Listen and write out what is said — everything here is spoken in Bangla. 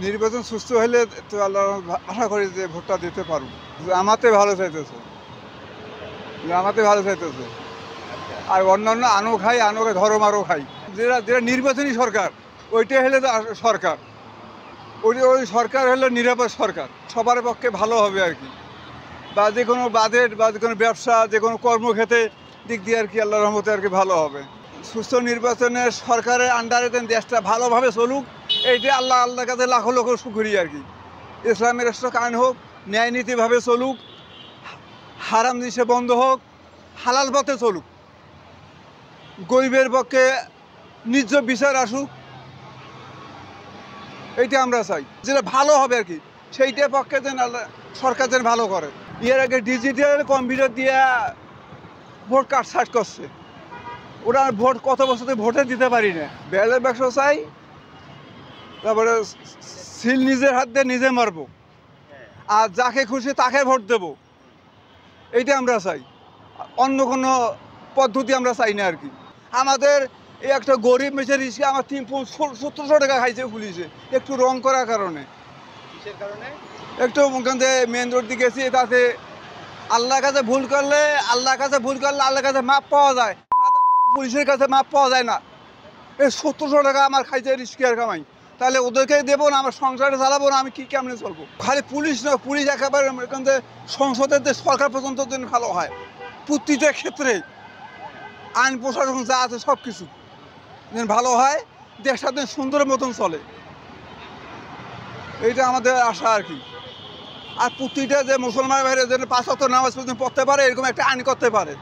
নির্বাচন সুস্থ হলে তো আল্লাহ আশা করি যে ভোটটা দিতে পারবো। আমাতে ভালো চাইতেছে, আমাতে ভালো চাইতেছে। আর অন্যান্য আনো খাই, আনো ধর্ম আরও খাই। যেটা যেটা নির্বাচনী সরকার, ওইটাই হলে তো সরকার। ওই সরকার হলো নিরাপদ সরকার, সবার পক্ষে ভালো হবে আর কি। বা যে কোনো বাজেট বা যে কোনো ব্যবসা, যে কোনো কর্মক্ষেত্রে দিক দিয়ে আর কি আল্লাহর রহমতে আর কি ভালো হবে। সুস্থ নির্বাচনে সরকারের আন্ডারে দেশটা ভালোভাবে চলুক, এইটা আল্লাহর কাছে লাখো লাখো শুকরিয়া আর কি। ইসলামের রাষ্ট্র কায়েম হোক, ন্যায় নীতিভাবে চলুক, হারাম জিনিসে বন্ধ হোক, হালাল পথে চলুক, গরিবের পক্ষে ন্যায্য বিচার আসুক, এইটা আমরা চাই। যেটা ভালো হবে আর কি, সেইটার পক্ষে যেন সরকার যেন ভালো করে। এর আগে ডিজিটাল কম্পিউটার দিয়ে ভোট কাটছাট করছে, ওরা ভোট কত বছর ভোটে দিতে পারি না। ব্যালট বাক্স চাই, তারপরে সিল নিজের হাত দিয়ে নিজে মারবো, আর যাকে খুশি তাকে ভোট দেব, এইটা আমরা চাই। অন্য কোনো পদ্ধতি আমরা চাই না আর কি। আমাদের এই একটা গরিব মেসের রিস্কে আমার 1700 টাকা খাইছে পুলিশে, একটু রং করার কারণে। একটু মেন রোড দিয়ে গেছি, তাতে আল্লাহর কাছে ভুল করলে আল্লাহর কাছে মাপ পাওয়া যায়, পুলিশের কাছে মাপ পাওয়া যায় না। এই 1700 টাকা আমার খাইছে রিস্কের কামাই, তাহলে ওদেরকে দেবো না, আমার সংসারে চালাবো না, আমি কি কেমনে চলবো? খালি পুলিশ নয়, পুলিশ একেবারে এখান থেকে সংসদের যে সরকার পর্যন্ত যেন ভালো হয়, প্রতিটা ক্ষেত্রে আইন প্রশাসন যা আছে সব কিছু যেন ভালো হয়, দেশটা যেন সুন্দরের মতন চলে, এইটা আমাদের আশা আর কি। আর প্রতিটা যে মুসলমান ভাইরা যেন 5 ওয়াক্ত নামাজ পর্যন্ত পড়তে পারে, এরকম একটা আইন করতে পারে।